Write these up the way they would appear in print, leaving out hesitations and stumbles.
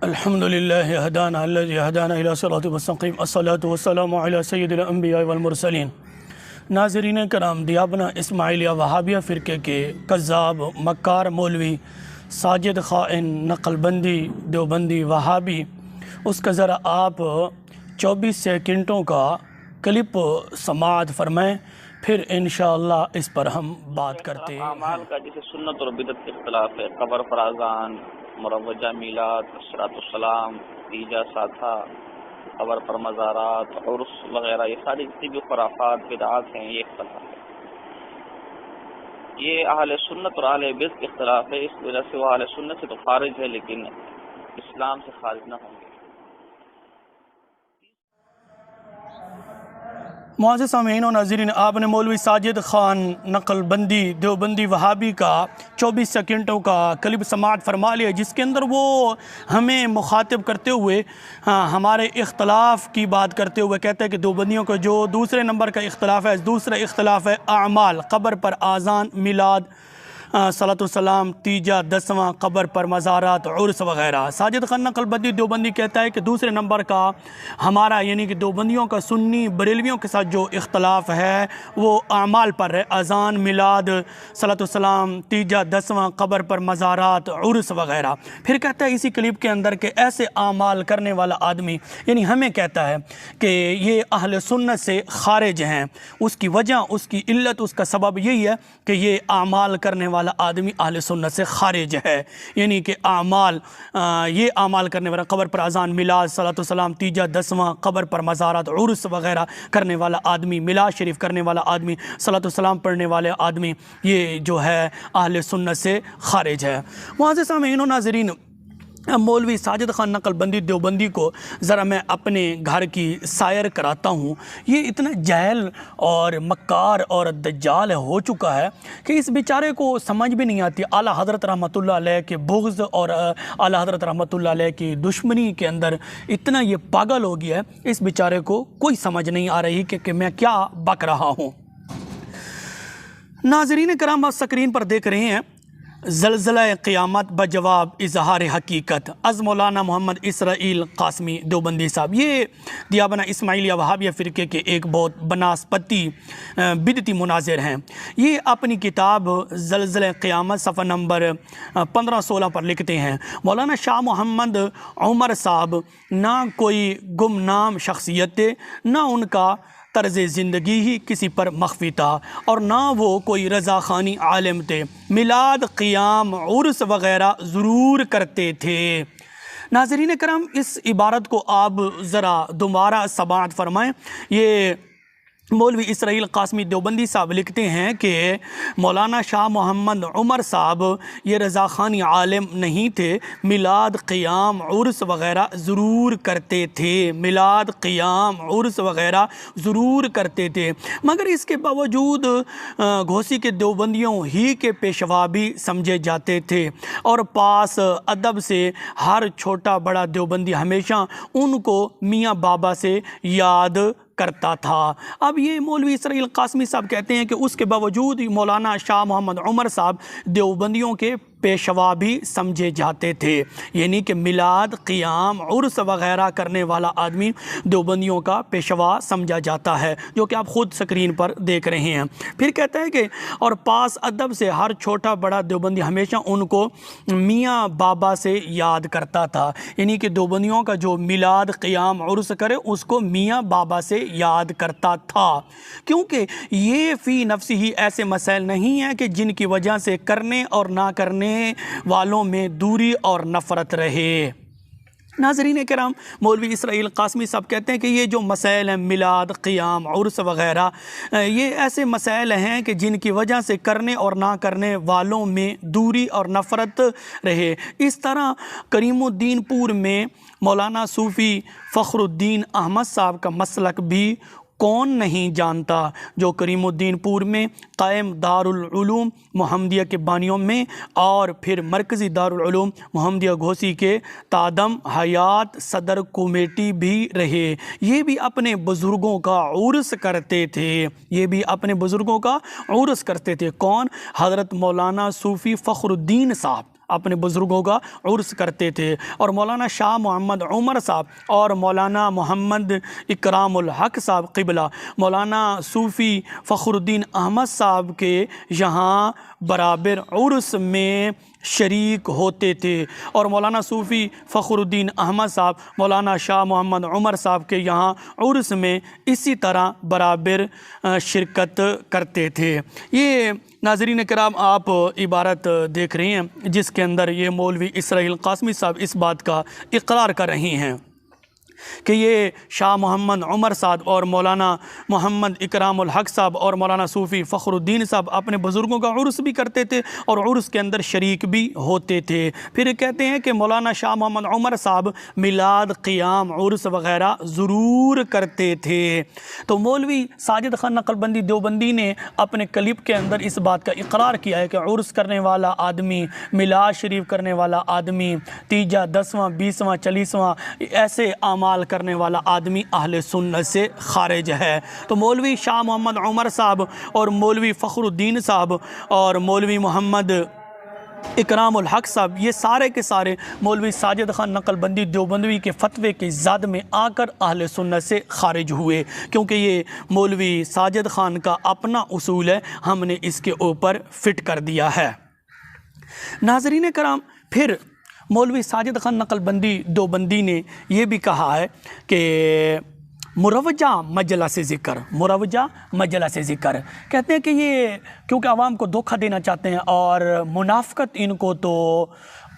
अल्हम्दुलिल्लाह हदाना अल्लज़ी हदाना इला सिरातिल मुस्तक़ीम अस्सलातु वस्सलामु अला सय्यिदिल अंबिया वल मुरसलीन। नाज़रीन कराम, दियाबना इस्माइलिया वहाबिया फ़िरके के कज़्ज़ाब, मक्कार मौलवी साजिद ख़ाइन, नक़लबंदी, देवबंदी, वहाबी, उसका ज़रा आप 24 सेकंडों का क्लिप समाअत फरमाएँ, फिर इंशाअल्लाह इस पर हम बात करते हैं। अमाल का जैसे सुन्नत और बिदअत के इख्तिलाफ है, कब्र पर अज़ान, मुरव्वजा मीलाद, अस्सलाम, तीजा साथा, कब्र पर मज़ारात, उर्स वगैरह, ये सारी जितनी भी खुराफात बिदअत हैं, ये इख्तिलाफ है। ये अहले सुन्नत और अहले बिदअत के इख्तिलाफ है। इस वजह से वो अहले सुन्नत से तो खारिज है, लेकिन इस्लाम से खारिज न होंगे। मुअज़्ज़िज़ सामीईन और नाज़रीन, आपने मौलवी साजिद ख़ान, नक़लबंदी, देवबंदी, वहाबी का 24 सेकंडों का क्लिप समाअत फरमा लिया, जिसके अंदर वो हमें मुखातिब करते हुए हमारे इख्तलाफ की बात करते हुए कहते हैं कि देवबंदियों का जो दूसरे नंबर का इख्तलाफ है, दूसरा इख्तलाफ है अमाल, कब्र पर आज़ान, मिलाद, सलातो सलाम, तीजा, 10वां, कब्र पर मज़ारात, उर्स वग़ैरह। साजिद ख़ान नक़लबंदी देवबंदी कहता है कि दूसरे नंबर का हमारा यानी कि देवबंदियों का सुन्नी बरेलवियों के साथ जो इख्तलाफ है वो अमाल पर है, अज़ान, मिलाद, सलातो सलाम, तीजा, 10वां, कब्र पर मज़ारात, उर्स वग़ैरह। फिर कहता है इसी क्लिप के अंदर कि ऐसे अमाल करने वाला आदमी यानी हमें कहता है कि ये अहले सुन्नत से खारिज हैं। उसकी वजह, उसकी इल्लत, उसका सबब यही है कि ये अमाल करने वाला आदमी अहले सुन्नत से खारिज है। यानी कि अमाल, ये अमाल करने वाला, कब्र पर अज़ान, मिलाद, सलातो सलाम, तीजा, 10वां, कब्र पर मज़ारात, उर्स वग़ैरह करने वाला आदमी, मिलाद शरीफ करने वाला आदमी, सलातो सलाम पढ़ने वाले आदमी, ये जो है अहले सुन्नत से खारिज है। मुअज़्ज़िज़ सामीईन और नाज़रीन, मौलवी साजिद ख़ान नक़लबंदी देवबंदी को ज़रा मैं अपने घर की सायर कराता हूँ। ये इतना जहल और मक्कार और दज्जाल हो चुका है कि इस बेचारे को समझ भी नहीं आती। आला हज़रत रहमतुल्लाह अलैह के बुग़्ज़ और आला हज़रत रहमतुल्लाह अलैह की दुश्मनी के अंदर इतना ये पागल हो गया है, इस बेचारे को कोई समझ नहीं आ रही कि मैं क्या बक रहा हूँ। नाज़रीन कराम, आप स्क्रीन पर देख रहे हैं ज़लज़ला क़यामत बजवाब इज़हार हकीकत अज़ मौलाना मोहम्मद इसराइल क़ासमी देवबंदी साहब। ये दियाबना इस्माइलिया वहाबिया फ़िरके के एक बहुत बनास्पति बिदती मुनाज़िर हैं। ये अपनी किताब ज़लज़ला क़यामत सफ़ा नंबर 15-16 पर लिखते हैं, मौलाना शाह मोहम्मद उमर साहब ना कोई गुमनाम शख्सियत, ना उनका तर्ज़ ज़िंदगी ही किसी पर मख्फी था, और ना वो कोई रज़ा ख़ानी आलिम थे। मिलाद, क़ियाम, उर्स वग़ैरह ज़रूर करते थे। नाज़रीन करम, इस इबारत को आप ज़रा दोबारा समाअत फरमाएँ। ये मौलवी इसराइल क़ासमी देवबंदी साहब लिखते हैं कि मौलाना शाह मोहम्मद उमर साहब ये रज़ा ख़ानी आलिम नहीं थे, मिलाद, क़ियाम, उर्स वग़ैरह ज़रूर करते थे, मिलाद, क़ियाम, उर्स वग़ैरह ज़रूर करते थे। मगर इसके बावजूद घोसी के देवबंदियों ही के पेशवा भी समझे जाते थे, और पास अदब से हर छोटा बड़ा देवबंदी हमेशा उनको मियाँ बाबा से याद करता था। अब ये मौलवी इसराइल क़ासमी साहब कहते हैं कि उसके बावजूद मौलाना शाह मोहम्मद उमर साहब देवबंदियों के पेशवा भी समझे जाते थे। यानी कि मिलाद, क़ियाम, उर्स वग़ैरह करने वाला आदमी देवबंदियों का पेशवा समझा जाता है, जो कि आप ख़ुद स्क्रीन पर देख रहे हैं। फिर कहता है कि और पास अदब से हर छोटा बड़ा देवबंदी हमेशा उनको मियाँ बाबा से याद करता था। यानी कि देवबंदियों का जो मिलाद, क़ियाम, उर्स करे उसको मियाँ बाबा से याद करता था, क्योंकि ये फ़ी नफ्सी ही ऐसे मसाइल नहीं हैं कि जिनकी वजह से करने और ना करने वालों में दूरी और नफ़रत रहे। नाज़रीन कराम, मौलवी इसराइल क़ासमी साहब कहते हैं कि ये जो मसाइल हैं, मिलाद, क़ियाम, उर्स वग़ैरह, ये ऐसे मसाइल हैं कि जिनकी वजह से करने और ना करने वालों में दूरी और नफ़रत रहे। इस तरह करीमुद्दीनपुर में मौलाना सूफ़ी फ़खरुद्दीन अहमद साहब का मसलक भी कौन नहीं जानता, जो करीमुद्दीनपुर में कायम दारुल उलूम मुहम्मदिया के बानियों में और फिर मरकज़ी दारुल उलूम मुहम्मदिया घोसी के तादम हयात सदर कमेटी भी रहे। ये भी अपने बुज़ुर्गों का उर्स करते थे, ये भी अपने बुज़ुर्गों का उर्स करते थे। कौन? हज़रत मौलाना सूफ़ी फ़खरुद्दीन साहब। अपने बुज़ुर्गों का उर्स करते थे। और मौलाना शाह मोहम्मद उमर साहब और मौलाना मोहम्मद इकरामुल हक साहब क़िबला मौलाना सूफ़ी फ़खरुद्दीन अहमद साहब के यहाँ बराबर उर्स में शरीक होते थे। और मौलाना सूफ़ी फ़खरुद्दीन अहमद साहब मौलाना शाह मोहम्मद उमर साहब के यहाँ उर्स में इसी तरह बराबर शिरकत करते थे। ये नाज़रीन किराम आप इबारत देख रहे हैं जिसके अंदर ये मौलवी इसराइल कासमी साहब इस बात का इकरार कर रहे हैं कि ये शाह मोहम्मद उमर साहब और मौलाना मोहम्मद इकरामुल हक साहब और मौलाना सूफ़ी फ़खरुद्दीन साहब अपने बुज़ुर्गों का उर्स भी करते थे और उर्स के अंदर शरीक भी होते थे। फिर कहते हैं कि मौलाना शाह मोहम्मद उमर साहब मिलाद क़ियाम उर्स वग़ैरह ज़रूर करते थे। तो मौलवी साजिद ख़ान नक़लबंदी देवबंदी ने अपने क्लिप के अंदर इस बात का इकरार किया है कि उर्स करने वाला आदमी, मिलाद शरीफ करने वाला आदमी, तीजा 10वां 20वां 40वां ऐसे आमाल करने वाला आदमी अहले सुन्नत से खारिज है। तो मौलवी शाह मोहम्मद उमर साहब और मौलवी फ़खरुद्दीन साहब और मौलवी मोहम्मद इकरामुल हक साहब ये सारे के सारे मौलवी साजिद ख़ान नक़लबंदी देवबंदी के फ़तवे की ज़द में आकर अहले सुन्नत से खारिज हुए, क्योंकि ये मौलवी साजिद ख़ान का अपना उसूल है, हमने इसके ऊपर फ़िट कर दिया है। नाज़रीन कराम, फिर मौलवी साजिद ख़ान नक़लबंदी देवबंदी ने यह भी कहा है कि मुरवजा मजलिस ज़िक्र, मुरवजा मजलिस ज़िक्र कहते हैं कि ये क्योंकि आवाम को धोखा देना चाहते हैं और मुनाफ़िक़त इनको तो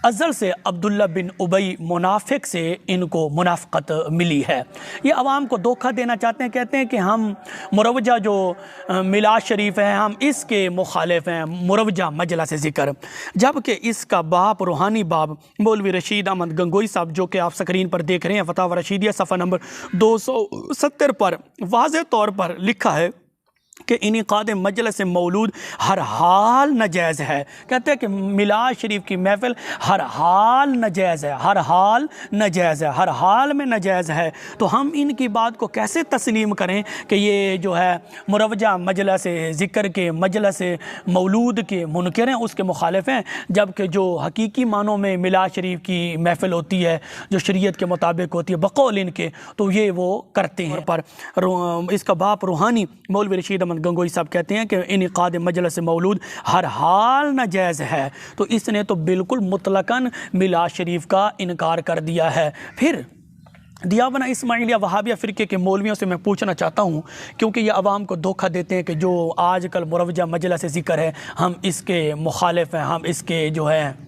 अज़ल से अब्दुल्ला बिन उबई मुनाफिक से इनको मुनाफ़िक़त मिली है। ये आवाम को धोखा देना चाहते हैं, कहते हैं कि हम मुरवजा जो मिलाद शरीफ है हम इसके मुखालिफ हैं, मुरवजा मजलिस ज़िक्र, जबकि इसका बाप रूहानी बाप मौलवी रशीद अहमद गंगोई साहब जो कि आप स्क्रीन पर देख रहे हैं फ़तावा रशीदिया सफ़ा नंबर 270 पर वाज़ेह तौर पर लिखा है कि इनेकाद मजलिस मौलूद हर हाल नाजायज़ है। कहते हैं कि मिलाद शरीफ की महफ़िल हर हाल नाजायज़ है, हर हाल नाजायज़ है, हर हाल में नाजायज़ है। तो हम इनकी बात को कैसे तस्लीम करें कि ये जो है मुरवजा मजलिस ज़िक्र के मजलिस मौलूद के मुनकर हैं, उसके मुखालिफ हैं, जबकि जो हकीकी मानों में मिलाद शरीफ की महफ़िल होती है जो शरीयत के मुताबिक होती है बकौल इनके, तो ये वो करते हैं। पर इसका बाप रूहानी मौलवी रशीद अहमद गंगोई साहब कहते हैं कि इनेकाद मजलिस मौलूद हर हाल नाजायज़ है। तो इसने तो बिल्कुल मुतलकन मिलाद शरीफ का इनकार कर दिया है। फिर दियाबना इस्माइलिया वहाबिया फ़िरके के मौलवियों से मैं पूछना चाहता हूँ, क्योंकि ये आवाम को धोखा देते हैं कि जो आजकल मुरवजा मजलिस ज़िक्र है हम इसके मुखालिफ हैं, हम इसके जो है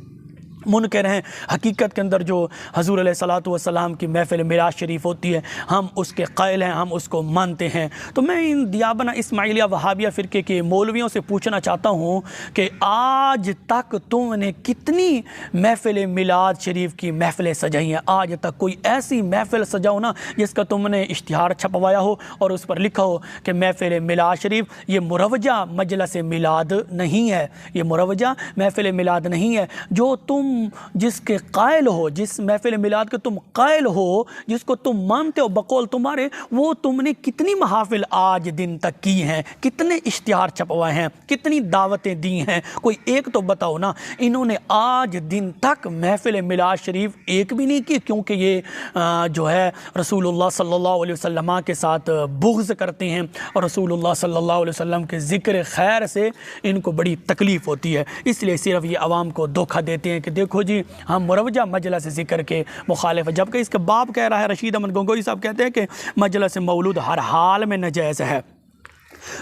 मुनकर हैं। हकीकत के अंदर जो हज़ूर अलैहिस्सलातु वस्सलाम की महफ़िल मिलाद शरीफ होती है हम उसके क़ाइल हैं, हम उसको मानते हैं। तो मैं इन दियाबना इस्माइलिया वहाबिया फ़िरके के मौलवियों से पूछना चाहता हूँ कि आज तक तुमने कितनी महफ़िल मिलाद शरीफ की महफ़िलें सजाई हैं? आज तक कोई ऐसी महफ़िल सजाओ ना जिसका तुमने इश्तिहार छपवाया हो और उस पर लिखा हो कि महफ़िल मिलाद शरीफ ये मुरवजा मजलिस मिलाद नहीं है, ये मुरवजा महफ़िल मिलाद नहीं है। जो तुम जिसके कायल हो, जिस महफिल मिलाद के तुम कायल हो, जिसको तुम मानते हो बकौल तुम्हारे, वो तुमने कितनी महाफिल आज दिन तक की हैं, कितने इश्तिहार छपवाए हैं, कितनी दावतें दी हैं, कोई एक तो बताओ ना। इन्होंने आज दिन तक महफिल मिलाद शरीफ एक भी नहीं की, क्योंकि ये जो है रसूलुल्लाह सल्लल्लाहु अलैहि वसल्लम के साथ बुग़्ज़ करते हैं और रसूलुल्लाह सल्लल्लाहु अलैहि वसल्लम के ज़िक्र खैर से इनको बड़ी तकलीफ़ होती है, इसलिए सिर्फ ये आवाम को धोखा देते हैं कि देखो जी हम मुरवजा मजलिस ज़िक्र के मुखालिफ है। जबकि इसके बाप कह रहा है रशीद अहमद गंगोई साहब कहते हैं कि मजलिस मौलूद हर हाल में नाजायज़ है।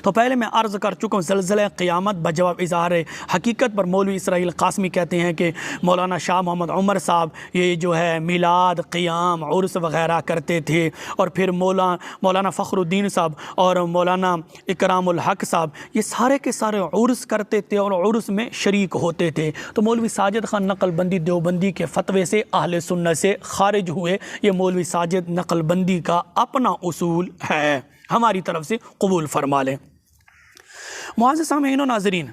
तो पहले मैं अर्ज़ कर चुका हूँ ज़लज़ला क़यामत बजवाब इज़हार हकीकत पर मौलवी इसराइल कासमी कहते हैं कि मौलाना शाह मोहम्मद उमर साहब ये जो है मिलाद क़ियाम उर्स वग़ैरह करते थे, और फिर मौलाना फ़खरुद्दीन साहब और मौलाना इकरामुल हक साहब ये सारे के सारे उर्स करते थे और उर्स में शरीक होते थे। तो मौलवी साजिद ख़ान नक़लबंदी देवबंदी के फ़तवे से अहले सुन्नत से खारिज हुए। ये मौलवी साजिद नक़लबंदी का अपना उसूल है, हमारी तरफ से कबूल फरमा लें। मुआज़्ज़िज़ सामीईन व नाज़रीन,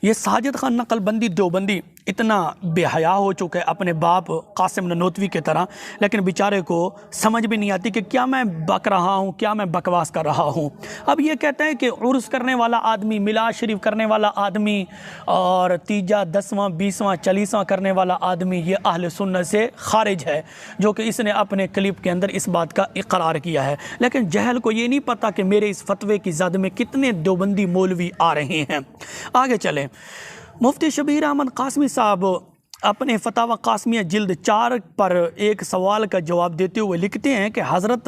ये साजिद ख़ान नक़लबंदी देवबंदी इतना बेहया हो चुका है अपने बाप कासिम ननोतवी की तरह, लेकिन बेचारे को समझ भी नहीं आती कि क्या मैं बक रहा हूँ, क्या मैं बकवास कर रहा हूँ। अब ये कहते हैं कि उर्स करने वाला आदमी, मिलाद शरीफ करने वाला आदमी और तीजा 10वां 20वां 40वां करने वाला आदमी ये अहले सुन्नत से खारिज है, जो कि इसने अपने क्लिप के अंदर इस बात का इकरार किया है। लेकिन जहल को ये नहीं पता कि मेरे इस फतवे की जद में कितने देवबंदी मौलवी आ रहे हैं। आगे चलें। मुफ्ती शबीर अहमद कासमी साहब अपने फतावा कासमिया जिल्द 4 पर एक सवाल का जवाब देते हुए लिखते हैं कि हज़रत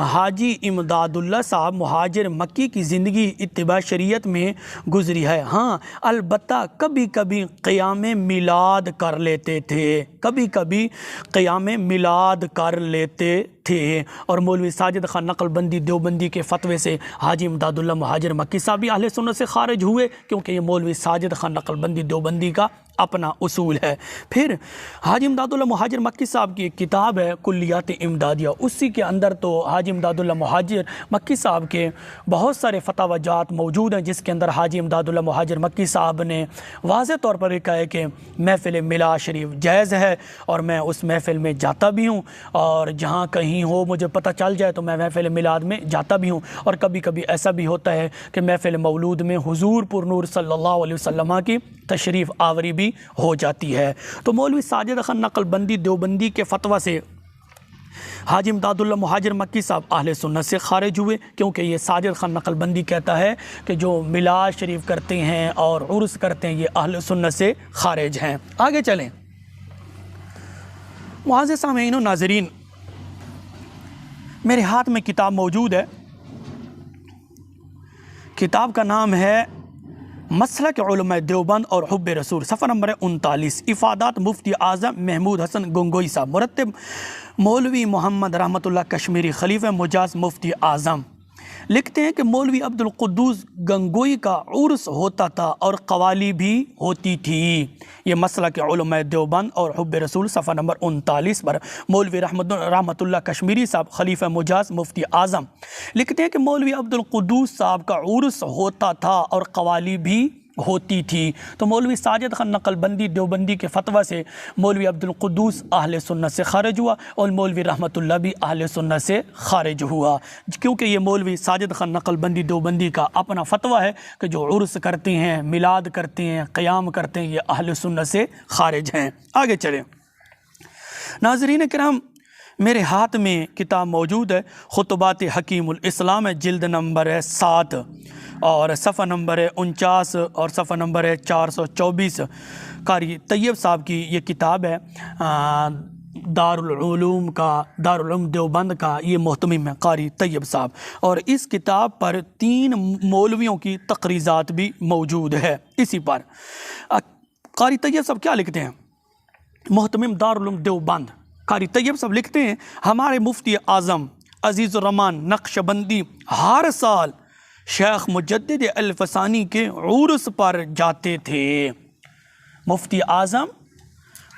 हाजी इमदादुल्ला साहब मुहाजिर मक्की की ज़िंदगी इत्तिबा शरीयत में गुजरी है। हाँ, अलबत्ता कभी कभी क़याम मिलाद कर लेते थे, कभी कभी क़याम मिलाद कर लेते थे। और मौलवी साजिद खान नकलबंदी देवबंदी के फतवे से हाजी इमदादुल्ला मुहाजिर मक्की साहब भी अहले सुन्नत से खारिज हुए, क्योंकि ये मौलवी साजिद खान नकलबंदी देवबंदी का अपना उसूल है। फिर हाजी इमदादुल्ला मुहाजिर मक्की साहब की एक किताब है कुल्लियात इमदादिया, उसी के अंदर तो हाजी इमदादुल्ला मुहाजिर मक्की साहब के बहुत सारे फतावाजात मौजूद हैं, जिसके अंदर हाजी इमदादुल्ला मुहाजिर मक्की साहब ने वाज़ेह तौर पर कहा है कि महफ़िल मिलाद शरीफ जायज़ है और मैं उस महफ़िल में जाता भी हूँ, और जहाँ कहीं हो मुझे पता चल जाए तो मैं महफ़िल मिलाद में जाता भी हूँ। और कभी कभी ऐसा भी होता है कि महफ़िल मौलूद में हुज़ूर पुरनूर सल्लल्लाहु अलैहि वसल्लम की तशरीफ़ आवरी भी हो जाती है। तो मौलवी साजिद खान नकलबंदी देवबंदी के फतवा से हाजी इमदादुल्ला मुहाजिर मक्की साहब अहले सुन्नत से खारिज हुए, क्योंकि ये साजिद खान नकलबंदी कहता है कि जो मिलाद शरीफ करते हैं और उर्स करते हैं ये अहले सुन्नत से खारिज हैं। आगे चलें। मुआज़्ज़िज़ सामीईन व नाज़रीन, मेरे हाथ में किताब मौजूद है। किताब का नाम है मसलक उलमा देवबंद और हुब्बे रसूल, सफ़ा नंबर 39, इफ़ादात मुफ्ती आज़म महमूद हसन गंगोई साहब, मुरत्तिब मौलवी मोहम्मद रहमतुल्लाह कश्मीरी, खलीफा मुजाज़ मुफ्ती आज़म। लिखते हैं कि मौलवी अब्दुल कुद्दूस गंगोई का उर्स होता था और कवाली भी होती थी। ये मसला के उलमा देवबंद और हुब्बे रसूल सफ़ा नंबर 39 पर मौलवी रहमतुल्लाह कश्मीरी साहब, खलीफा मुजाज़ मुफ्ती आज़म, लिखते हैं कि मौलवी अब्दुल कुद्दूस साहब का उर्स होता था और कवाली भी होती थी। तो मौलवी साजिद खान नकलबंदी देवबंदी के फतवा से मौलवी अब्दुल कुद्दूस अहले सुन्नत से खारिज हुआ और मौलवी रहमतुल्लाह भी अहले सुन्नत से खारिज हुआ, क्योंकि ये मौलवी साजिद खान नकलबंदी देवबंदी का अपना फतवा है कि जो उर्स करते हैं, मिलाद करते हैं, क़याम करते हैं, ये अहले सुन्नत से खारिज हैं। आगे चलें। नाज़रीन किराम, मेरे हाथ में किताब मौजूद है खुतबात हकीमुल इस्लाम है, जिल्द नंबर है 7 और सफ़ा नंबर है 49 और सफ़ा नंबर है 424। कारी तैयब साहब की ये किताब है, दारुल उलूम देवबंद का ये मोहतमिम है कारी तैयब साहब, और इस किताब पर 3 मौलवियों की तकरीज़ात भी मौजूद है। इसी पर कारी तैयब साहब क्या लिखते हैं, मोहतमिम दारुल उलूम देवबंद कारी तैयब साहब लिखते हैं, हमारे मुफ्ती आज़म अज़ीज़ुर रहमान नक्शबंदी हर साल शेख मुजद्दिद अल्फसानी के उर्स पर जाते थे। मुफ्ती आज़म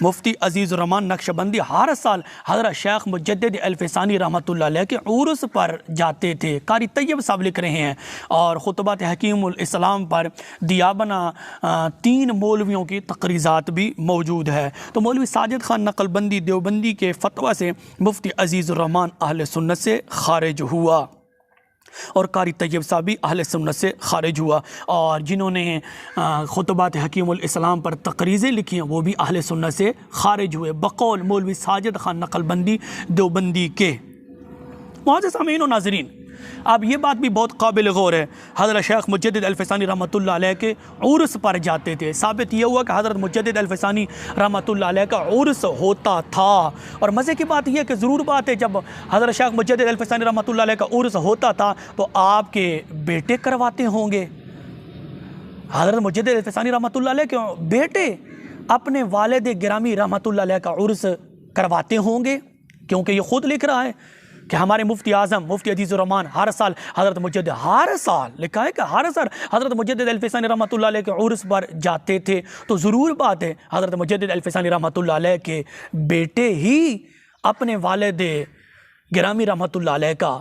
मुफ्ती अज़ीज़ुर रहमान नक्शबंदी हर साल हज़रत शेख मुजद्दिद अल्फसानी रहमतुल्लाह अलैह के उर्स पर जाते थे। कारी तैयब साहब लिख रहे हैं, और खुतबात हकीमुल इस्लाम पर दियाबना 3 मौलवियों की तकरीज़ात भी मौजूद है। तो मौलवी साजिद खान नकलबंदी देवबंदी के फतवा से मुफ्ती अज़ीज़ुर रहमान अहले सुन्नत से खारिज हुआ और कारी तैयब साहब भी अहले सुन्नत से खारिज हुआ, और जिन्होंने खुतबात हकीमुल इस्लाम पर तकरीज़ें लिखी हैं वो भी अहले सुन्नत से खारिज हुए बकौल मौलवी साजिद खान नकलबंदी देवबंदी के। मुआज़्ज़िज़ सामीईन व नाज़रीन, अब ये बात भी बहुत काबिल गौर है, हज़रत शेख मुजद्दिद अल्फसानी रहमतुल्लाह अलैह के उर्स पर जाते थे। साबित ये हुआ कि हज़रत मुजद्दिद अल्फसानी रहमतुल्लाह अलैह का उर्स होता था, और मज़े की बात यह कि ज़रूर बात है जब हज़रत शेख मुजद्दिद अल्फसानी रहमतुल्लाह अलैह का उर्स होता था तो आपके बेटे करवाते होंगे। हज़रत मुजद्दिद अल्फसानी रहमतुल्लाह अलैह के बेटे अपने वालिद गिरामी रहमतुल्लाह अलैह का उर्स करवाते होंगे, क्योंकि ये ख़ुद लिख रहा है कि हमारे मुफ्ती आज़म मुफ्ती अज़ीज़ुर रहमान हर साल हज़रत मुजद्दिद हर साल लिखा है कि हर साल हज़रत मुजद्दिद अल्फसानी रहमतुल्लाह अलैह के उर्स पर जाते थे। तो ज़रूर बात है हज़रत मुजद्दिद अल्फसानी रहमतुल्लाह अलैह के बेटे ही अपने वालिद गिरामी रहमतुल्लाह अलैह का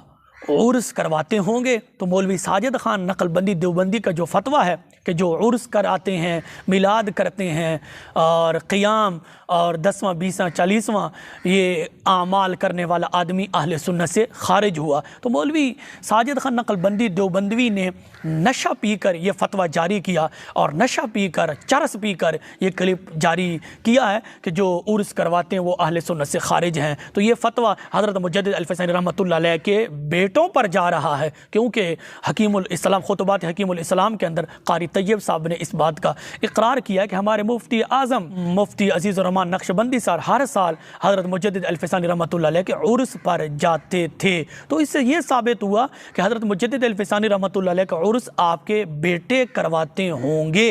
उर्स करवाते होंगे। तो मौलवी साजिद खान नकलबंदी देवबंदी का जो फतवा है कि जो उर्स कराते हैं, मिलाद करते हैं और क़ियाम और 10वां 20वां 40वां ये आमाल करने वाला आदमी अहले सुन्नत से खारिज हुआ। तो मौलवी साजिद खान नकलबंदी देवबंदवी ने नशा पीकर ये फतवा जारी किया और नशा पीकर, चरस पीकर ये क्लिप जारी किया है कि जो उर्स करवाते हैं वो अहले सुन्नत से खारिज हैं। तो ये फतवा हज़रत मुजद्दिद अल-फ़ैसानी रहमतुल्लाह अलैह के बेटों पर जा रहा है, क्योंकि हकीमुल इस्लाम खुतबात हकीमुल इस्लाम के अंदर क़ारी तैयब साहब ने इस बात का इकरार किया कि हमारे मुफ्ती आज़म मुफ्ती अज़ीज़ुर रहमान नक्शबंदी साहब हर साल हज़रत मुजद्दिद अल-फ़ैसानी रहमतुल्लाह अलैह के उर्स पर जाते थे। तो इससे ये साबित हुआ कि हज़रत मुजद्दिद अल-फ़ैसानी रहमतुल्लाह अलैह का उर्स आपके बेटे करवाते होंगे।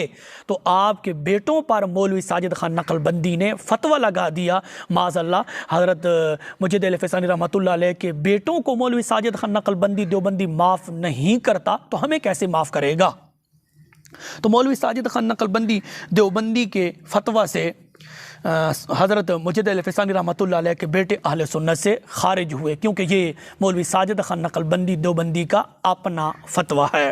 तो आपके बेटों पर मौलवी साजिद खान नकलबंदी ने फतवा लगा दिया। माज़अल्लाह हज़रत मुजद्दिद अल-फ़ैसानी रहमतुल्लाह अलैह के बेटों को मौलवी साजिद खान नकलबंदी देवबंदी माफ़ नहीं करता, तो हमें कैसे माफ़ करेगा। तो मौलवी साजिद खान नकलबंदी देवबंदी के फतवा से हज़रत मुजद्दिद अल-फ़ैसानी रहमतुल्लाह अलैह के बेटे अहले सुन्नत से खारिज हुए, क्योंकि ये मौलवी साजिद खान नकलबंदी देवबंदी का अपना फतवा है।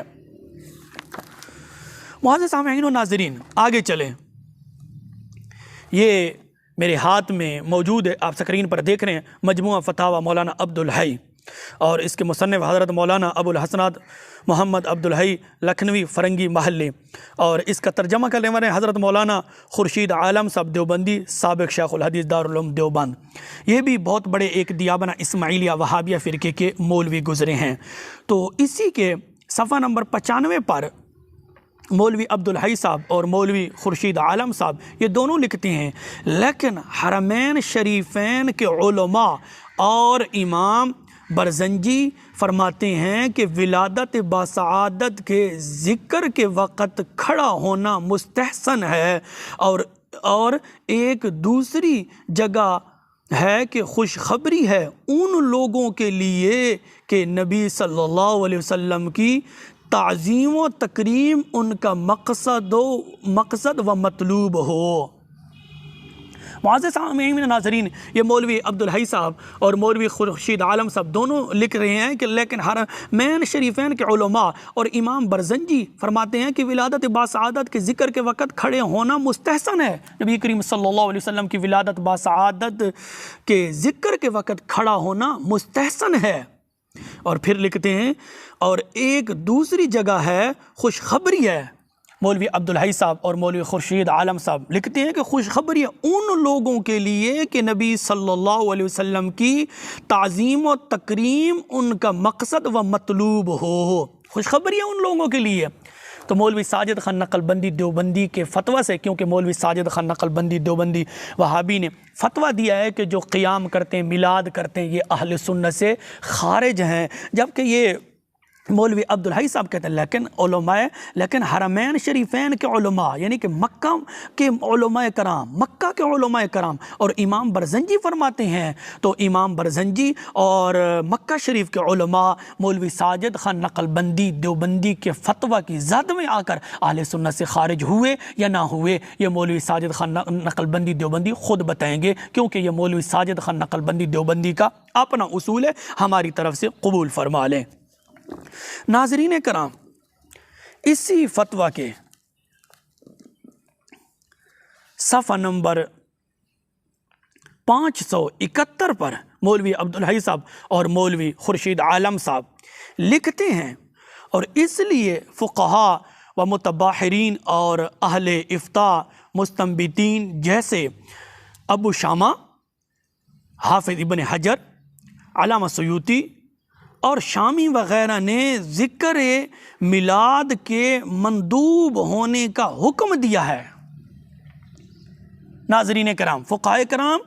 मुअज़्ज़िज़ सामिईन व नाज़रीन, आगे चलें। ये मेरे हाथ में मौजूद है, आप स्क्रीन पर देख रहे हैं, मजमुआ फ़तावा मौलाना अब्दुल हई और इसके मुसन्निफ़ हज़रत मौलाना अबुल हसनात मोहम्मद अब्दुल हई लखनवी फ़रंगी महल्ले, और इसका तर्जमा करने वाले हज़रत मौलाना खुर्शीद आलम साहब देवबंदी साबिक़ शेखुल हदीस दारुल उलूम देवबंद। ये भी बहुत बड़े एक दियाबना इस्माइलिया वहाबिया फ़िरके के मौलवी गुज़रे हैं। तो इसी के सफ़ा नंबर 95 पर मौलवी अब्दुल हई साहब और मौलवी खुर्शीद आलम साहब ये दोनों लिखते हैं, लेकिन हरमैन शरीफैन के उलमा और इमाम बरज़ंजी फरमाते हैं कि विलादत बासआदत के ज़िक्र के वक़्त खड़ा होना मुस्तहसन है, और एक दूसरी जगह है कि खुशखबरी है उन लोगों के लिए कि नबी सल्लल्लाहु अलैहि वसल्लम की ताज़ीम व तकरीम उनका मकसद व मतलूब हो। मुअज़्ज़िज़ सामिईन व नाज़रीन, ये मौलवी अब्दुल हई साहब और मौलवी खुर्शीद आलम साहब दोनों लिख रहे हैं कि लेकिन हरमैन शरीफैन के उलमा और इमाम बरज़ंजी फरमाते हैं कि विलादत बासआदत के ज़िक्र के वक़्त खड़े होना मुस्तहसन है। नबी करीम सल्लल्लाहु अलैहि वसल्लम की विलादत बासआदत के ज़िक्र के वक़्त खड़ा होना मुस्तहसन है। और फिर लिखते हैं, और एक दूसरी जगह है खुशखबरी है। मौलवी अब्दुल हई साहब और मौलवी खुर्शीद आलम साहब लिखते हैं कि खुशखबरी है उन लोगों के लिए कि नबी सल्लल्लाहु अलैहि वसल्लम की ताज़ीम व तकरीम उनका मकसद व मतलूब हो। खुशखबरी है उन लोगों के लिए। तो मौलवी साजिद खान नकलबंदी देवबंदी के फतवा से, क्योंकि मौलवी साजिद खान नकलबंदी देवबंदी वहाबी ने फतवा दिया है कि जो क़ियाम करते हैं, मिलाद करते हैं, ये अहले सुन्नत से खारिज हैं, जबकि ये मौलवी अब्दुल हई साहब कहते हैं लेकिन हरमैन शरीफैन के उलमा यानी कि मक्का के उलमा कराम, मक्का के उलमा कराम और इमाम बरज़ंजी फरमाते हैं। तो इमाम बरज़ंजी और मक्का शरीफ के उलमा मौलवी साजिद खान नकलबंदी देवबंदी के फतवा की ज़द में आकर अहले सुन्नत से खारिज हुए या ना हुए, ये मौलवी साजिद खान नकलबंदी देवबंदी ख़ुद बताएंगे, क्योंकि ये मौलवी साजिद खान नकलबंदी देवबंदी का अपना उसूल है, हमारी तरफ से कबूल फरमा लें। नाज़रीन कराम, इसी फतवा के सफ़ा नंबर 571 पर मौलवी अब्दुल हई साहब और मौलवी खुर्शीद आलम साहब लिखते हैं, और इसलिए फ़ुक़हा व मुतबाहिरीन और अहले इफ्ता मुस्तंबितीन जैसे अबू शामा, हाफिज़ इब्न हजर, अल्लामा सयूती और शामी वग़ैरह ने ज़िक्र मिलाद के मंदूब होने का हुक्म दिया है। नाज़रीन कराम, फ़ुक़हा कराम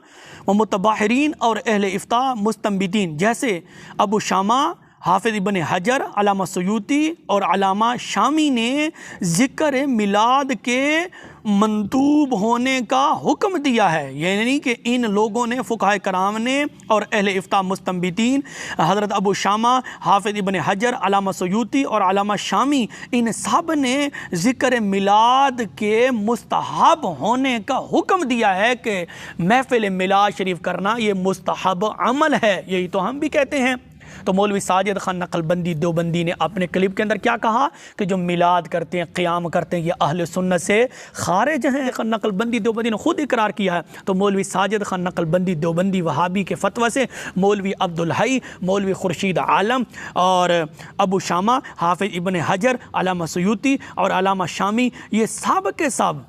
व मुतबाहिरीन और अहले इफ्ता मुस्तंबितीन जैसे अबू शामा, हाफिज़ इब्न हजर, अल्लामा सयूती और अल्लामा शामी ने ज़िक्र मिलाद के मंदूब होने का हुक्म दिया है। यानी कि इन लोगों ने, फ़ुक़हा कराम ने और अहले इफ्ता मुस्तंबितीन, हज़रत अबू शामा, हाफिज़ इब्न हजर, अल्लामा सयूती और अल्लामा शामी, इन सब ने ज़िक्र मिलाद के मुस्तहब होने का हुक्म दिया है कि महफ़िल मिलाद शरीफ करना ये मुस्तहब अमल है। यही तो हम भी कहते हैं। तो मौलवी साजिद खान नकलबंदी देवबंदी ने अपने क्लिप के अंदर क्या कहा कि जो मिलाद करते हैं, क़याम करते हैं, ये अहले सुन्नत से खारिज हैं। नकलबंदी देवबंदी ने खुद इकरार किया है। तो मौलवी साजिद खान नकलबंदी देवबंदी वहाबी के फतवा से मौलवी अब्दुल हई, मौलवी खुर्शीद आलम और अबू शामा, हाफिज इब्न हजर, अल्लामा सयूती और अल्लामा शामी, ये सब के सब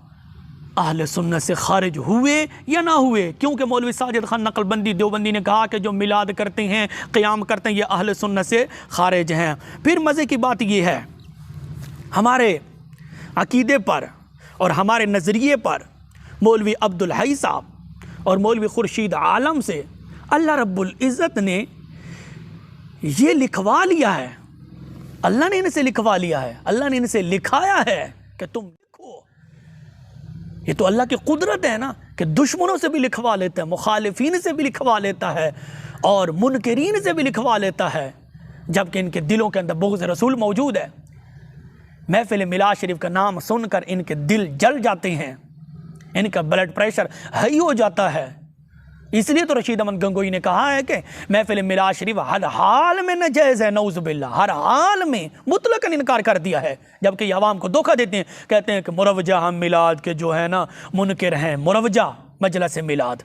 अहले सुन्नत से खारिज हुए या ना हुए, क्योंकि मौलवी साजिद खान नकलबंदी देवबंदी ने कहा कि जो मिलाद करते हैं, क़याम करते हैं, ये अहले सुन्नत से खारिज हैं। फिर मज़े की बात ये है, हमारे अकीदे पर और हमारे नज़रिए पर मौलवी अब्दुल हई साहब और मौलवी खुर्शीद आलम से अल्लाह रब्बुल इज़्ज़त ने ये लिखवा लिया है, अल्लाह ने इनसे लिखवा लिया है, अल्लाह ने इनसे लिखाया है कि तुम लिखो। ये तो अल्लाह की कुदरत है ना कि दुश्मनों से भी लिखवा लेता है, मुखालिफीन से भी लिखवा लेता है और मुनकरीन से भी लिखवा लेता है, जबकि इनके दिलों के अंदर बुग़्ज़ रसूल मौजूद है। महफिल मिलाद शरीफ का नाम सुनकर इनके दिल जल जाते हैं, इनका ब्लड प्रेशर हाई हो जाता है। इसलिए तो रशीद अहमद गंगोई ने कहा है कि महफिल मिलाद शरीफ हर हाल में नाजायज़ है, नऊज़ बिल्लाह, हर हाल में मुतलकन इनकार कर दिया है। जबकि ये आवाम को धोखा देते हैं, कहते हैं कि मुरवजा हम मिलाद के जो है ना मुनकिर हैं, मुरवजा मजलिस मिलाद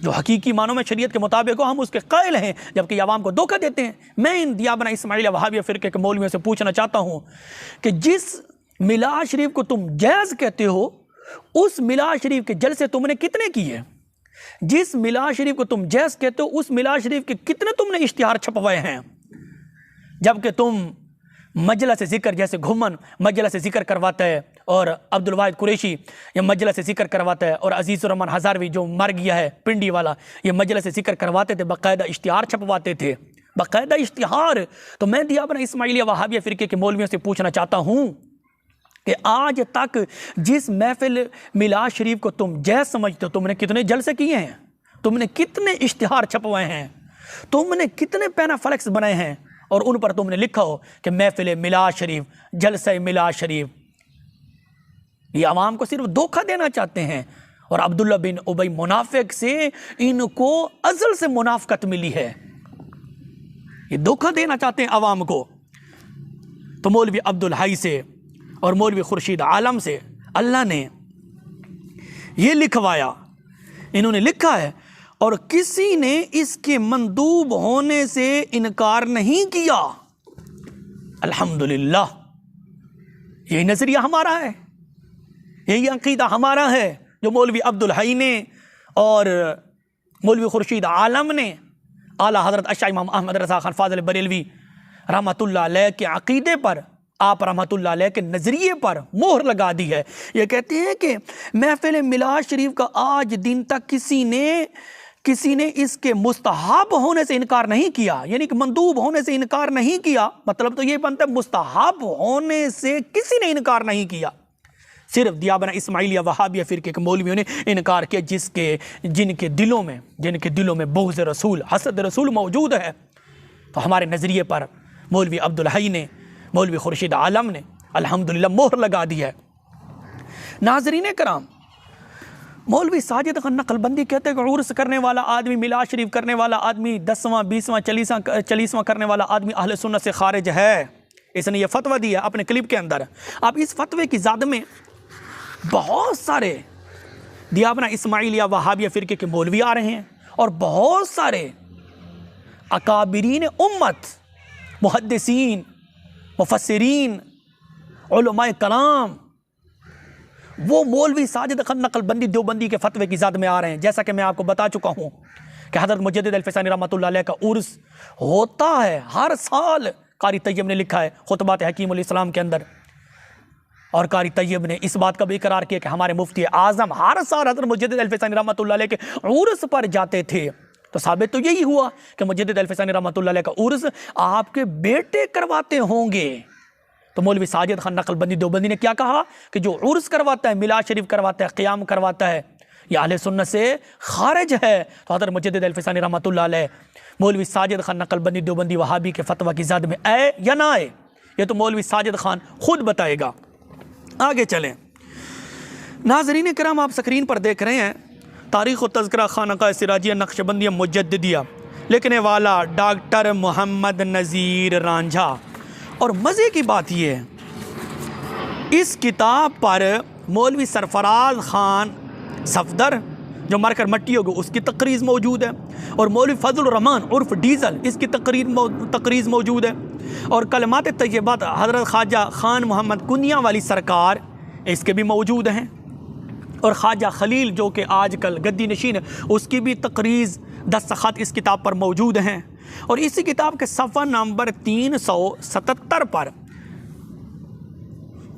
जो हकीकी मानों में शरीयत के मुताबिक हो, हम उसके कायल हैं, जबकि ये आवाम को धोखा देते हैं। मैं इन दियाबना इस्माइलिया वहाबिया फ़िरके के मौलवियों से पूछना चाहता हूँ कि जिस मिलाद शरीफ को तुम जायज़ कहते हो, उस मिलाद शरीफ के जलसे तुमने कितने किए? जिस मिलाद शरीफ को तुम जायज़ कहते हो, उस मिलाद शरीफ के कितने तुमने इश्तिहार छपवाए हैं? जबकि तुम मजलिस ज़िक्र जैसे घुमन मजलिस ज़िक्र करवाता है और अब्दुल वाहिद कुरैशी ये मजलिस ज़िक्र करवाता है और अजीज़ुर रहमान हज़ारवी जो मर गया है पिंडी वाला, ये मजलिस ज़िक्र करवाते थे, बाकायदा इश्तिहार छपवाते थे, बाकायदा इश्तिहार। तो मैं दियाबना इस्माइलिया वहाबिया फ़िरके के मौलवियों से पूछना चाहता हूँ कि आज तक जिस महफिल मिलाद शरीफ को तुम जायज़ समझते हो, तुमने कितने जलसे किए हैं? तुमने कितने इश्तिहार छपवाए हैं? तुमने कितने पैनाफ्लेक्स बनाए हैं और उन पर तुमने लिखा हो कि महफिल मिलाद शरीफ, जलसा मिलाद शरीफ? ये आवाम को सिर्फ धोखा देना चाहते हैं और अब्दुल्ला बिन उबई मुनाफिक से इनको अज़ल से मुनाफकत मिली है, ये धोखा देना चाहते हैं आवाम को। तो मौलवी अब्दुल हई से और मौलवी खुर्शीद आलम से अल्लाह ने ये लिखवाया, इन्होंने लिखा है और किसी ने इसके मंदूब होने से इनकार नहीं किया। अल्हम्दुलिल्लाह, यही नज़रिया हमारा है, यही अकीदा हमारा है जो मौलवी अब्दुल हई ने और मौलवी खुर्शीद आलम ने आला हज़रत अशा इमाम अहमद रज़ा खान फ़ाज़िल बरेलवी रहमतुल्लाह अलैह के अकीदे पर, आप रहमतुल्लाह अलैह के नज़रिए पर मोहर लगा दी है। ये कहते हैं कि महफिल मिलाद शरीफ का आज दिन तक किसी ने इसके मुस्तहाब होने से इनकार नहीं किया, यानी कि मंदूब होने से इनकार नहीं किया। मतलब तो ये बनता है मुस्तहाब होने से किसी ने इनकार नहीं किया, सिर्फ दियाबना इस्माइलिया वहाबिया फ़िरके के मौलवियों ने इनकार किया, जिनके दिलों में बुग़्ज़ रसूल, हसद रसूल मौजूद है। तो हमारे नज़रिए पर मौलवी अब्दुल हई ने, मौलवी खुर्शीद आलम ने अल्हम्दुलिल्लाह मोहर लगा दी है। नाज़रीन कराम, मौलवी साजिद खान नकलबंदी कहते हैं कि उर्स करने वाला आदमी, मिलाद शरीफ करने वाला आदमी, 10वां 20वां 40वां करने वाला आदमी अहले सुन्नत से खारिज है। इसने ये फतवा दिया अपने क्लिप के अंदर। अब इस फतवे की ज़द में बहुत सारे दियाबना इस्माइलिया वहाबिया फ़िरके के मौलवी आ रहे हैं और बहुत सारे अकाबिरीन उम्मत, मुहद्दिसीन, मुफस्सिरीन, उलमाए कलाम, वो मौलवी साजिद खान नकलबंदी देवबंदी के फतवे की ज़द में आ रहे हैं। जैसा कि मैं आपको बता चुका हूँ कि हज़रत मुजद्दिद अल-फ़सानी रहमतुल्लाह अलैह का उर्स होता है हर साल। कारी तैयब ने लिखा है खुतबात हकीमुल इस्लाम के अंदर, और कारी तैयब ने इस बात का भी इकरार किया कि हमारे मुफ्ती आज़म हर साल हज़रत मुजद्दिद अल-फ़सानी रहमतुल्लाह अलैह के उर्स पर जाते थे। तो साबित तो यही हुआ कि मुजद्दिद अल-फ़सानी रहमतुल्लाह अलैह का उर्स आपके बेटे करवाते होंगे। तो मौलवी साजिद खान नकलबंदी देवबंदी ने क्या कहा कि जो उर्स करवाता है, मिलाद शरीफ करवाता है, क़याम करवाता है, यह अहले सुन्नत से खारिज है। तो हज़रत मुजद्दिद अल-फ़सानी रहमतुल्लाह अलैह मौलवी साजिद खान नकलबंदी देवबंदी वहाबी के फतवा की ज़द में आए या ना आए, ये तो मौलवी साजिद खान खुद बताएगा। आगे चलें। नाज़रीन किराम, आप स्क्रीन पर देख रहे हैं तारीख़ व तज़किरा खानक़ाह सिराजिया नक्शबंदिया मुजद्दिदिया लिखने वाला डॉक्टर मोहम्मद नज़ीर रांझा। और मज़े की बात यह है, इस किताब पर मौलवी सरफराज ख़ान सफदर जो मरकर मट्टी हो गई उसकी तकरीज़ मौजूद है, और मौलवी फजल रहमान उर्फ डीज़ल इसकी तकरीज़ मौजूद है, और कलमात तय्यबात हज़रत ख्वाजा ख़ान मोहम्मद कुनिया वाली सरकार इसके भी मौजूद हैं, और ख्वाजा खलील जो कि आजकल गद्दी नशीन है उसकी भी तकरीज़ दस्तखत इस किताब पर मौजूद हैं। और इसी किताब के सफ़ा नंबर 377 पर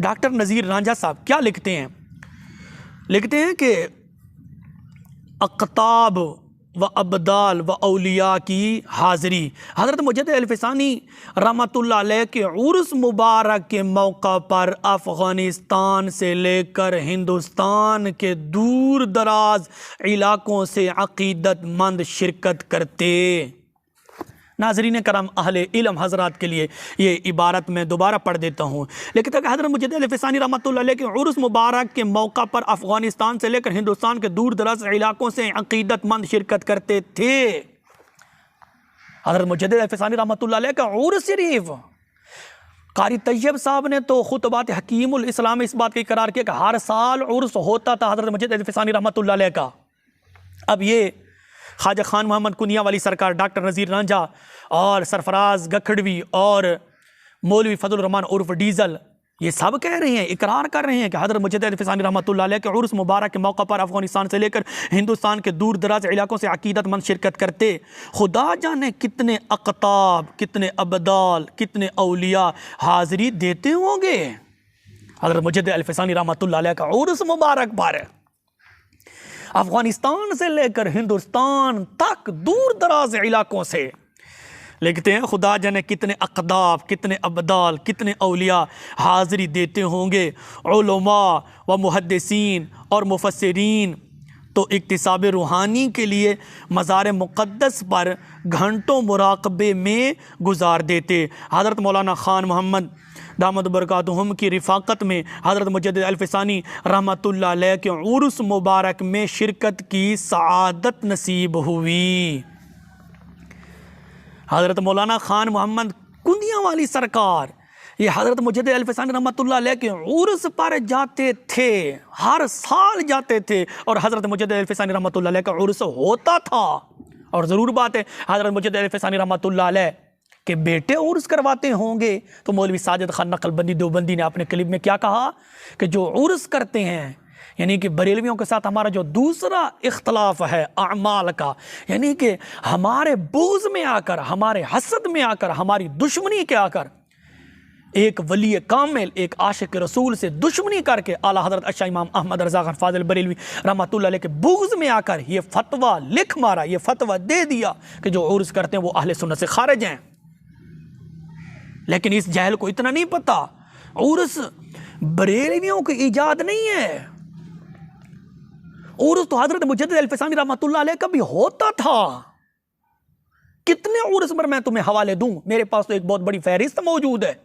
डॉक्टर नज़ीर रांझा साहब क्या लिखते हैं? लिखते हैं कि अक़ताब व अब्दाल व औलिया की हाज़री। हज़रत मुजद्दिद अल-फ़सानी रहमतुल्लाह अलैह के उर्स मुबारक के मौका पर अफ़ग़ानिस्तान से लेकर हिंदुस्तान के दूर दराज इलाक़ों से अक़ीदतमंद शिरकत करते। नाज़रीन करम अहले इल्म हज़रात के लिए ये इबारत मैं दोबारा पढ़ देता हूँ। लेकिन तक हज़रत मुजद्दिद अल-फ़सानी रहमतुल्लाह अलैह के उर्स मुबारक के मौका पर अफ़ग़ानिस्तान से लेकर हिंदुस्तान के दूर दराज इलाक़ों से अक़ीदतमंद शिरकत करते थे। हज़रत मुजद्दिद अल-फ़सानी रहमतुल्लाह अलैह का उर्स शरीफ, कारी तैयब साहब ने तो खुतबात हकीमुल इस्लाम में इस बात का इकरार किया कि हर साल उर्स होता था हज़रत मुजद्दिद अल-फ़सानी रहमतुल्लाह अलैह का। अब ये ख्वाजा ख़ान मोहम्मद कुनिया वाली सरकार, डॉक्टर नज़ीर रांझा और सरफराज गखड़वी और मौलवी फजल रहमान उर्फ डीज़ल ये सब कह रहे हैं, इकरार कर रहे हैं कि हज़रत मुजद्दिद अल-फ़सानी रहमतुल्लाह अलैह के उर्स मुबारक के मौका पर अफ़ग़ानिस्तान से लेकर हिंदुस्तान के दूर दराज इलाक़ों से अक़ीदतमंद शिरकत करते। खुदा जाने कितने अक़ताब, कितने अब्दाल, कितने औलिया हाज़री देते होंगे हज़रत मुजद्दिद अल-फ़सानी रहमतुल्लाह अलैह का उर्स मुबारक पर। अफ़ग़ानिस्तान से लेकर हिंदुस्तान तक दूर दराज इलाक़ों से लिखते हैं खुदा जाने कितने अक़दाब, कितने अब्दाल, कितने औलिया हाज़री देते होंगे। उलमा व मुहद्दिसीन और मुफस्सिरीन तो इक्तिसाब रूहानी के लिए मज़ार मुक़द्दस पर घंटों मुराक़बे में गुजार देते। हज़रत मौलाना ख़ान मोहम्मद दामद बरकातुहुम की रिफ़ाक़त में हज़रत मुजद्दिद अल-फ़सानी रहमतुल्लाह अलैह के उर्स मुबारक में शिरकत की सआदत नसीब हुई। हज़रत मौलाना ख़ान मोहम्मद कुनिया वाली सरकार ये हज़रत मुजद्दिद अल-फ़सानी रहमतुल्लाह अलैह के उर्स पर जाते थे, हर साल जाते थे, और हज़रत मुजद्दिद अल-फ़सानी रहमतुल्लाह अलैह का उर्स होता था। और ज़रूर बात है हज़रत मुजद्दिद अल-फ़सानी रहमतुल्लाह अलैह के बेटे उर्स करवाते होंगे। तो मौलवी साजिद खान नक़लबंदी देवबंदी ने अपने क्लिप में क्या कहा कि जो उर्स करते हैं, यानी कि बरेलवियों के साथ हमारा जो दूसरा इख्तलाफ है अमाल का, यानी कि हमारे बोझ में आकर, हमारे हसद में आकर, हमारी दुश्मनी के आकर एक वली कामिल, एक आशिक रसूल से दुश्मनी करके आला हज़रत अशा इमाम अहमद रज़ा खान फाज़िल बरेलवी रहमतुल्लाह अलैह के बुग़्ज़ में आकर ये फतवा लिख मारा, ये फतवा दे दिया कि जो उर्स करते हैं वो अहले सुन्नत से खारिज हैं। लेकिन इस जहल को इतना नहीं पता उर्स बरेलवियों की ईजाद नहीं है। उर्स तो हज़रत मुजद्दिद अल-फ़सानी रहमतुल्लाह अलैह का भी होता था। कितने उर्स पर मैं तुम्हें हवाले दूं, मेरे पास तो एक बहुत बड़ी फहरिस्त मौजूद है।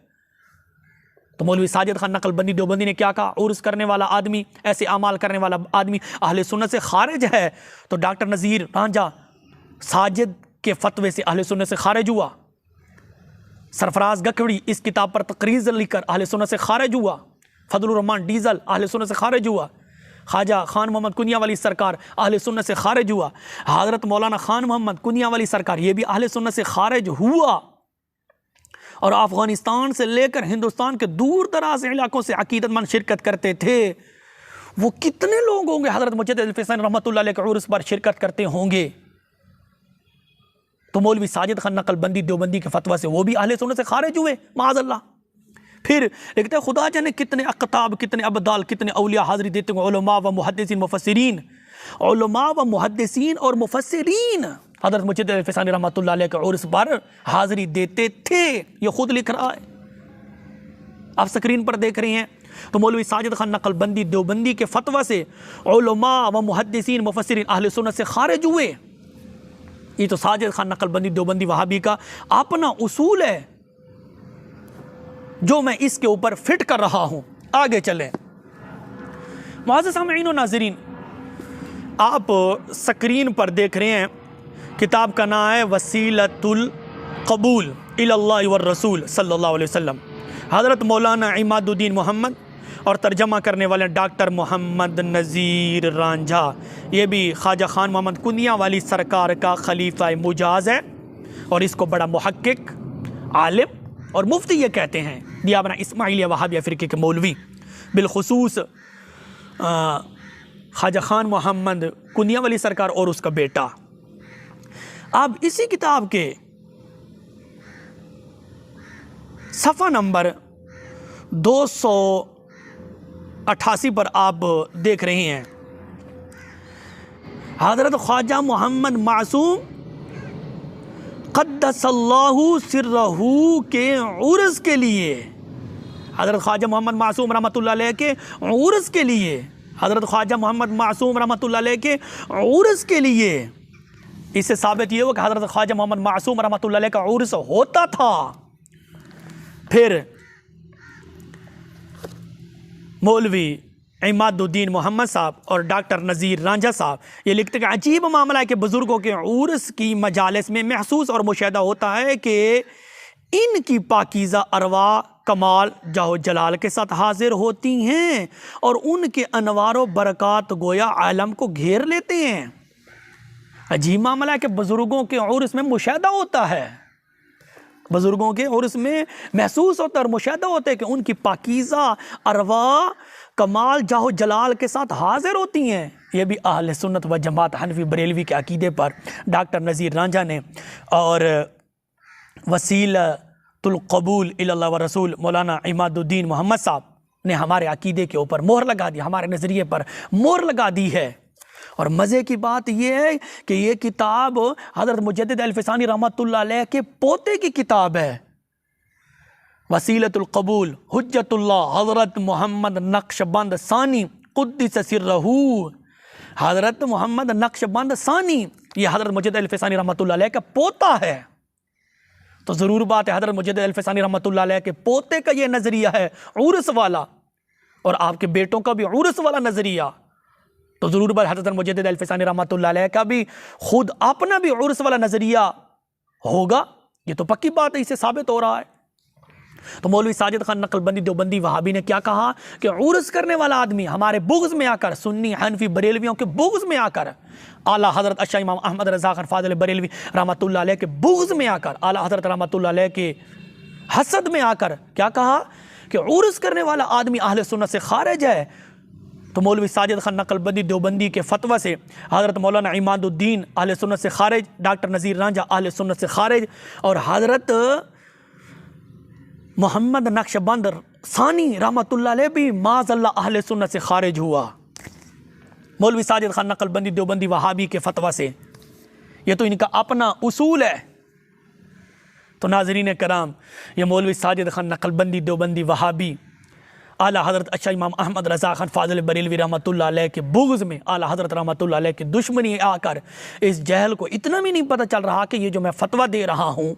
तो मौलवी साजिद खान नक़लबंदी देवबंदी ने क्या कहा, उर्स करने वाला आदमी, ऐसे अमाल करने वाला आदमी अहले सुन्नत से खारिज है। तो डॉक्टर नज़ीर रांझा साजिद के फतवे से अहले सुन्नत से खारिज हुआ। सरफराज गखड़ी इस किताब पर तकरीज़ लिखकर अहले सुन्नत से खारिज हुआ। फजलुर रहमान डीज़ल अहले सुन्नत से खारिज हुआ। ख्वाजा ख़ान मोहम्मद कुनिया वाली सरकार अहले सुन्नत से खारिज हुआ। हज़रत मौलाना ख़ान मोहम्मद कुनिया वाली सरकार ये भी अहले सुन्नत से खारिज हुआ। और अफ़ग़ानिस्तान से लेकर हिंदुस्तान के दूर दराज इलाक़ों से अक़ीदतमंद शिरकत करते थे। वो कितने लोग होंगे हज़रत मुजद्दिद अल-फ़सानी रहमतुल्लाह अलैह के उर्स पर शिरकत करते होंगे। तो मौलवी साजिद खान नक़लबंदी देवबंदी के फतवा से वो भी अहले सुन्नत से खारिज हुए माज़अल्लाह। फिर लिखते हैं खुदा जाने कितने अक़ताब, कितने अब्दाल, कितने औलिया हाज़री देते हैं उलमा व मुहद्दिसीन मुफस्सिरीन। उलमा व मुहद्दिसीन और मुफस्सिरीन हज़रत मुजद्दिद अल-फ़सानी रहमतुल्लाह अलैह के उर्स पर हाज़री देते थे। ये खुद लिख रहा है, आप स्क्रीन पर देख रहे हैं। तो मौलवी साजिद खान नक़लबंदी देवबंदी के फतवा से उलमा व मुहद्दिसीन मुफस्सिरीन अहले सुन्नत से खारिज हुए। ये तो साजिद खान नक़लबंदी देवबंदी वहाबी का अपना उसूल है जो मैं इसके ऊपर फिट कर रहा हूं। आगे चलें। मुअज़्ज़ज़ सामिईन व नाज़रीन, आप स्क्रीन पर देख रहे हैं किताब का नाम है वसीलतुल कबूल इलल्लाह व रसूल सल्लल्लाहु अलैहि वसल्लम, हज़रत मौलाना इमादुद्दीन मोहम्मद, और तर्जमा करने वाले डॉक्टर मोहम्मद नज़ीर रांझा। ये भी ख्वाजा खान मोहम्मद कुनिया वाली सरकार का खलीफा मुजाज है और इसको बड़ा मुहक्किक, आलिम और मुफ्ती ये कहते हैं। दियाबना इस्माइलिया वहाबिया फ़िरके के मौलवी, बिलखुसूस ख्वाजा खान मोहम्मद कुनिया वाली सरकार और उसका बेटा। अब इसी किताब के सफ़ा नंबर 288 पर आप देख रहे हैं, हज़रत ख्वाजा मोहम्मद मासूम क़द्दसल्लाहु सिर्रहू के उर्स के लिए, हज़रत ख्वाजा मोहम्मद मासूम रहमतुल्लाह अलैह के उर्स के लिए, हज़रत ख्वाजा मोहम्मद मासूम रहमतुल्लाह अलैह के उर्स के लिए, इससे साबित ये हो कि हज़रत ख्वाजा मोहम्मद मासूम रहमतुल्लाह अलैह का उर्स होता था। फिर मौलवी इमादुद्दीन मोहम्मद साहब और डॉक्टर नज़ीर रांझा साहब ये लिखते हैं, अजीब मामला है कि बुज़ुर्गों के उर्स की मजालिस में महसूस और मुशाहिदा होता है कि इनकी पाकीज़ा अरवा कमाल जाहो जलाल के साथ हाजिर होती हैं और उनके अनवार व बरक़ात गोया आलम को घेर लेते हैं। अजीब मामला है कि बुज़ुर्गों के उर्स में मुशाहिदा होता है, बुज़ुर्गों के उर्स में महसूस होता है और मुशाहिदा होता है कि उनकी पाकीज़ा अरवा कमाल जाहो जलाल के साथ हाजिर होती हैं। ये भी अहले सुन्नत व जमात हनफी बरेलवी के अकीदे पर डॉक्टर नज़ीर रांझा ने और वसीलतुल कबूल इलल्लाह व रसूल मौलाना इमादुद्दीन मोहम्मद साहब ने हमारे अकीदे के ऊपर मोहर लगा दी, हमारे नज़रिए पर मोहर लगा दी है। और मज़े की बात यह है कि ये किताब हज़रत मुजद्दिद अल-फ़सानी रहमतुल्लाह अलैह के पोते की किताब है। वसीलतुल कबूल हुज्जतुल्लाह हज़रत मोहम्मद नक्शबंद सानी कुद्दिस सिर्रहू, हज़रत मोहम्मद नक्शबंद सानी ये हज़रत मुजद्दिद अल-फ़सानी रहमतुल्लाह अलैह का पोता है। तो ज़रूर बात है हज़रत मुजद्दिद अल-फ़सानी रहमतुल्लाह अलैह के पोते का ये नज़रिया है उर्स वाला और आपके बेटों का भी उर्स वाला नज़रिया, तो ज़रूर बात हज़रत मुजद्दिद अल-फ़सानी रहमतुल्लाह अलैह का भी खुद अपना भी उर्स वाला नज़रिया होगा। ये तो पक्की बात है, इससे साबित हो रहा है। तो मौलवी साजिद खान नकलबंदी देवबंदी वहाबी ने क्या कहा कि उर्स करने वाला आदमी हमारे बुग़्ज़ में आकर, सुन्नी हनफी बरेलवियों के बुग़्ज़ में आकर, आला हज़रत अशा इमाम अहमद रज़ा खान फ़ाज़िल बरेलवी रहमतुल्लाह अलैह के बुग़्ज़ में आकर, आला हज़रत रहमतुल्लाह अलैह के हसद में आकर क्या कहा कि उर्स करने वाला आदमी अहले सुन्नत से खारिज है। तो मौलवी साजिद खान नकलबंदी देवबंदी के फतवा से हज़रत मौलाना इमादुद्दीन अहले सुन्नत से खारिज, डॉक्टर नज़ीर रांझा अहले सुन्नत से खारिज और हज़रत मोहम्मद नक्शबंद सानी रहमतुल्लाह अलैह भी माज़अल्लाह अहले सुन्नत से खारिज हुआ। मौलवी साजिद खान नकलबंदी देवबंदी वहाबी के फतवा से, ये तो इनका अपना उसूल है। तो नाज़रीन कराम, ये मौलवी साजिद खान नकलबंदी देवबंदी वहाबी आला हज़रत अच्छा इमाम अहमद रज़ा खान फ़ाज़िल बरेलवी रहमतुल्लाह अलैह के बुग़्ज़ में, आला हज़रत रहमतुल्लाह अलैह की दुश्मनी आकर इस जहल को इतना भी नहीं पता चल रहा कि ये जो मैं फ़तवा दे रहा हूँ,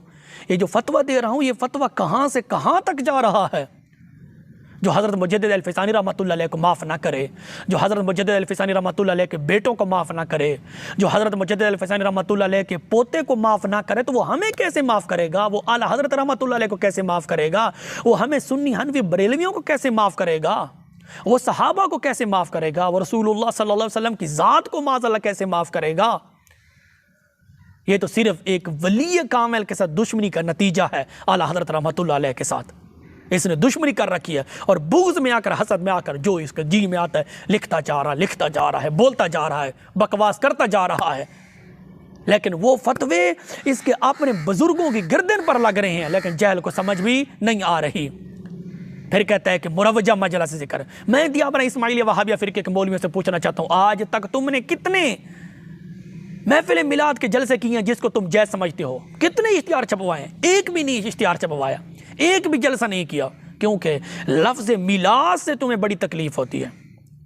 ये जो फ़तवा दे रहा हूँ, ये फ़तवा कहाँ से कहाँ तक जा रहा है। जो हज़रत मुजद्दिद अल-फ़सानी रहमतुल्लाह अलैह को माफ़ ना करे, जो हज़रत मुजद्दिद अल-फ़सानी रहमतुल्लाह अलैह के बेटों को माफ़ ना करे, जो हज़रत मुजद्दिद अल-फ़सानी रहमतुल्लाह अलैह के पोते को माफ़ ना करे, तो वो हमें कैसे माफ़ करेगा? वो आला हज़रत रहमतुल्लाह अलैह को कैसे माफ़ करेगा? वो हमें सुन्नी हनफी बरेलवियों को कैसे माफ़ करेगा? वो सहाबा को कैसे माफ़ करेगा? वो रसूलुल्लाह सल्लल्लाहु अलैहि वसल्लम की ज़ात को माज़अल्लाह कैसे माफ़ करेगा? ये तो सिर्फ एक वली कामिल के साथ दुश्मनी का नतीजा है। आला हज़रत रहमतुल्लाह अलैह के साथ इसने दुश्मनी कर रखी है और बुग़्ज़ में आकर, हसद में आकर जो इसके जी में आता है लिखता जा रहा है, बोलता जा रहा है, बकवास करता जा रहा है। लेकिन वो फतवे इसके अपने बुज़ुर्गों की गर्दन पर लग रहे हैं, लेकिन जहल को समझ भी नहीं आ रही। फिर कहता है कि मुरवजा मजलिस से ज़िक्र। मैं दियाबना इस्माइलिया वहाबिया फ़िरके के मौलवियों से पूछना चाहता हूँ, आज तक तुमने कितने महफिल मिलाद के जलसे किए हैं जिसको तुम जैज समझते हो? कितने इश्तिहार छपवाए हैं? एक भी नहीं इश्तिहार छपवाया, एक भी जलसा नहीं किया, क्योंकि लफ्ज़ मिलाद से तुम्हें बड़ी तकलीफ़ होती है,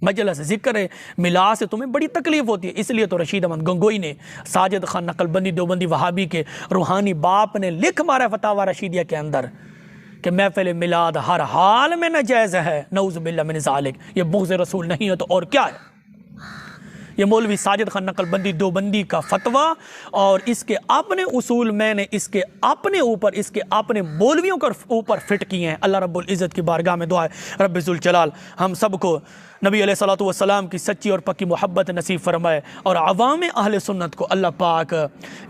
मजलिस ज़िक्र मिलाद से तुम्हें बड़ी तकलीफ़ होती है। इसलिए तो रशीद अहमद गंगोई ने, साजिद खान नकलबंदी देवबंदी वहाबी के रूहानी बाप ने लिख मारा फतावा रशीदिया के अंदर कि महफिल मिलाद हर हाल में नाजायज़ है, नऊज़ बिल्लाह मिन ज़ालिक। ये बुग़्ज़ रसूल नहीं है तो और क्या है? ये मौलवी साजिद खान नकलबंदी देवबंदी का फतवा और इसके अपने उसूल मैंने इसके अपने ऊपर इसके अपने मौलवियों के ऊपर फिट किए हैं। अल्लाह रब्बुल इज़्ज़त की बारगाह में दुआ है रब्बुल ज़ुल जलाल हम सबको नबी अलैहिस्सलातु वस्सलाम की सच्ची और पक्की मोहब्बत नसीब फरमाए और अवाम अहले सुन्नत को अल्लाह पाक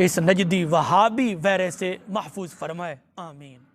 इस नजदी वहाबी वैरे से महफूज फरमाए। आमीन।